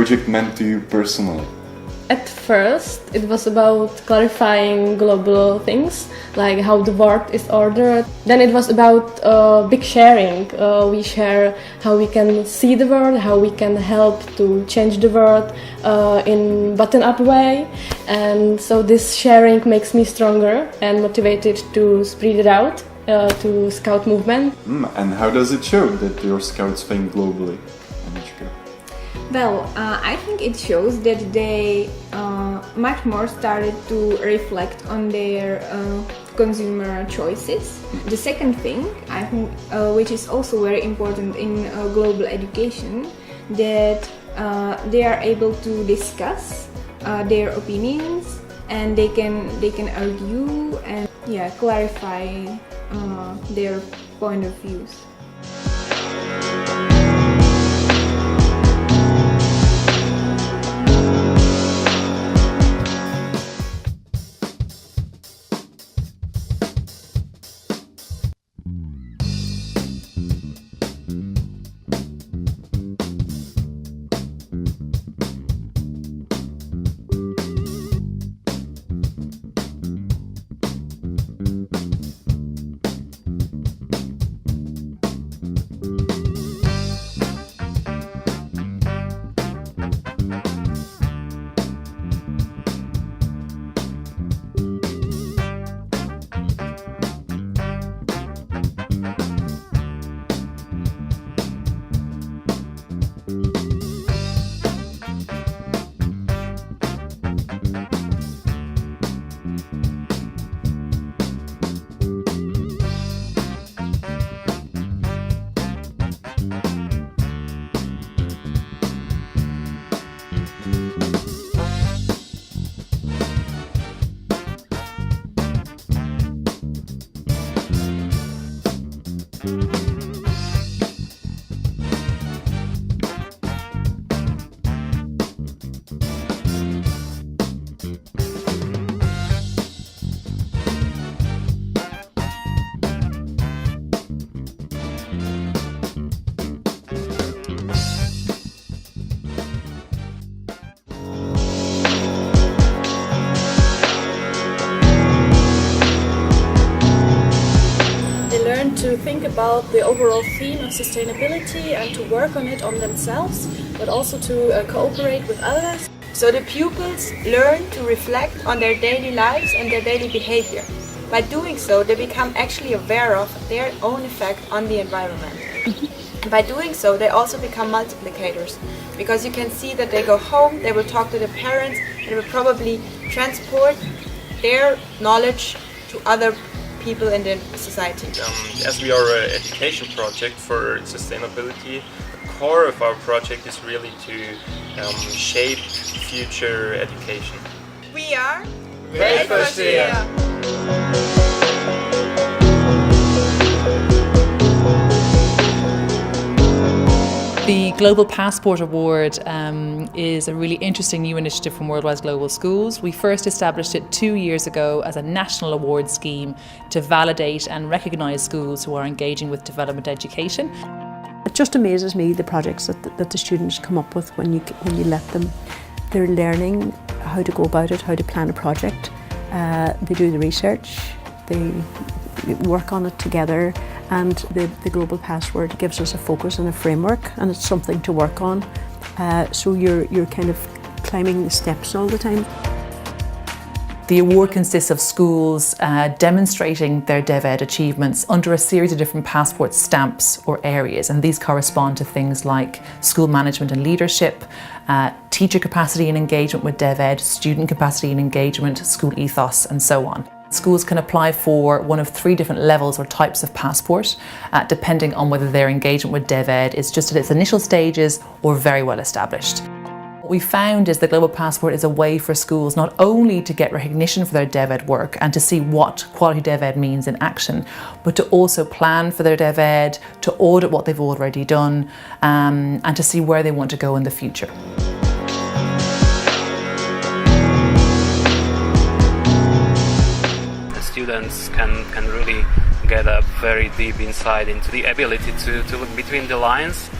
project meant to you personally? At first, it was about clarifying global things, like how the world is ordered. Then it was about big sharing. We share how we can see the world, how we can help to change the world in button-up way. And so this sharing makes me stronger and motivated to spread it out to Scout movement. And how does it show that your Scouts think globally? Well, I think it shows that they much more started to reflect on their consumer choices. The second thing, I think, which is also very important in global education, that they are able to discuss their opinions, and they can argue and clarify their point of views. To think about the overall theme of sustainability and to work on it on themselves, but also to cooperate with others. So the pupils learn to reflect on their daily lives and their daily behavior. By doing so, they become actually aware of their own effect on the environment. By doing so, they also become multiplicators, because you can see that they go home, they will talk to their parents, and they will probably transport their knowledge to other people in the society. As we are an education project for sustainability, the core of our project is really to shape future education. We are Velfærdsseere. The Global Passport Award is a really interesting new initiative from Worldwide Global Schools. We first established it 2 years ago as a national award scheme to validate and recognise schools who are engaging with development education. It just amazes me the projects that the students come up with when you let them. They're learning how to go about it, how to plan a project. They do the research, they work on it together, and the Global Passport gives us a focus and a framework, and it's something to work on. So you're kind of climbing the steps all the time. The award consists of schools demonstrating their DevEd achievements under a series of different passport stamps or areas, and these correspond to things like school management and leadership, teacher capacity and engagement with DevEd, student capacity and engagement, school ethos, and so on. Schools can apply for one of 3 different levels or types of passport, depending on whether their engagement with DevEd is just at its initial stages or very well established. What we found is the Global Passport is a way for schools not only to get recognition for their DevEd work and to see what quality DevEd means in action, but to also plan for their DevEd, to audit what they've already done, and to see where they want to go in the future. Students can really get a very deep insight into the ability to look between the lines,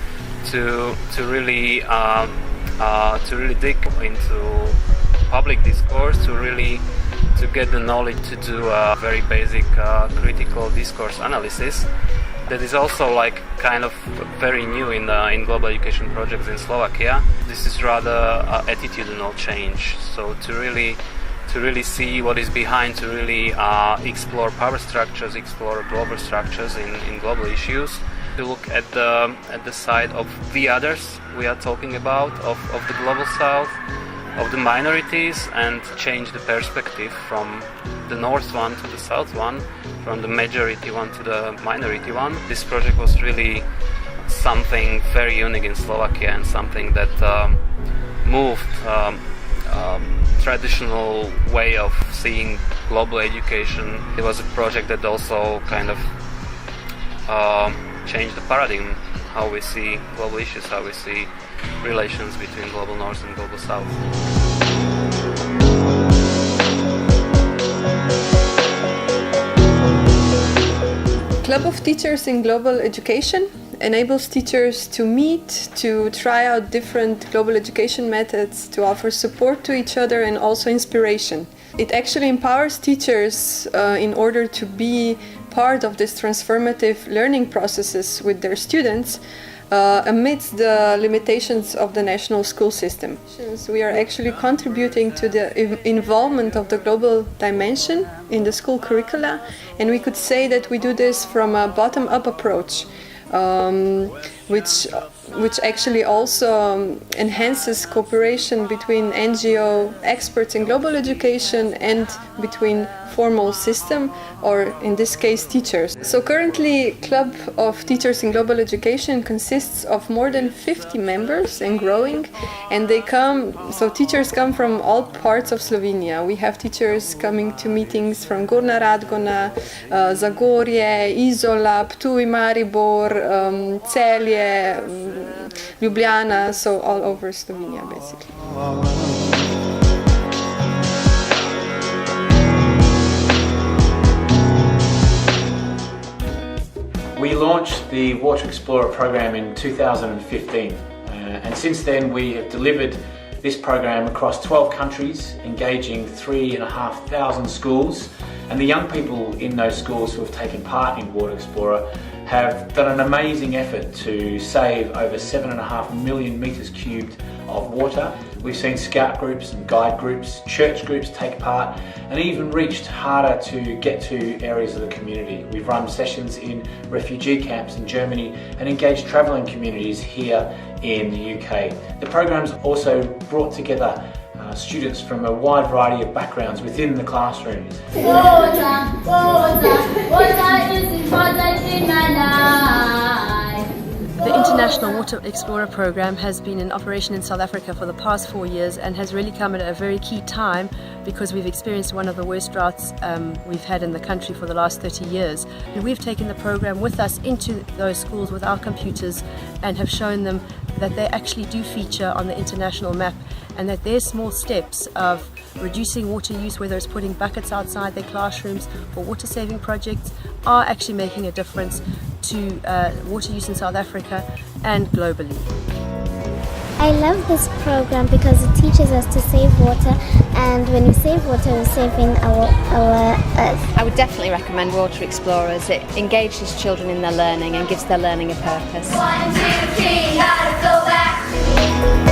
to really to really dig into public discourse, to get the knowledge to do a very basic critical discourse analysis. That is also like kind of very new in global education projects in Slovakia. This is rather attitudinal change. So to really see what is behind, to really explore power structures, explore global structures in global issues, to look at the side of the others we are talking about, of the global south, of the minorities, and change the perspective from the north one to the south one, from the majority one to the minority one. This project was really something very unique in Slovakia and something that moved traditional way of seeing global education. It was a project that also kind of changed the paradigm, how we see global issues, how we see relations between global north and global south. Club of Teachers in Global Education enables teachers to meet, to try out different global education methods, to offer support to each other and also inspiration. It actually empowers teachers in order to be part of this transformative learning processes with their students amidst the limitations of the national school system. We are actually contributing to the involvement of the global dimension in the school curricula, and we could say that we do this from a bottom-up approach, which actually also enhances cooperation between NGO experts in global education and between formal system, or in this case teachers. So currently Club of Teachers in Global Education consists of more than 50 members and growing, and teachers come from all parts of Slovenia. We have teachers coming to meetings from Gornja Radgona, Zagorje, Izola, Ptuj, Maribor, Celje, Ljubljana, so all over Slovenia basically. We launched the Water Explorer program in 2015 and since then we have delivered this program across 12 countries, engaging 3,500 schools, and the young people in those schools who have taken part in Water Explorer have done an amazing effort to save over 7.5 million metres cubed of water. We've seen scout groups and guide groups, church groups take part, and even reached harder to get to areas of the community. We've run sessions in refugee camps in Germany and engaged travelling communities here in the UK. The program's also brought together students from a wide variety of backgrounds within the classrooms. The International Water Explorer program has been in operation in South Africa for the past 4 years and has really come at a very key time because we've experienced one of the worst droughts we've had in the country for the last 30 years. And we've taken the program with us into those schools with our computers and have shown them that they actually do feature on the international map, and that their small steps of reducing water use, whether it's putting buckets outside their classrooms for water saving projects, are actually making a difference to water use in South Africa and globally. I love this program because it teaches us to save water, and when we save water, we're saving our earth. I would definitely recommend Water Explorers. It engages children in their learning and gives their learning a purpose. 1, 2, 3, gotta go back.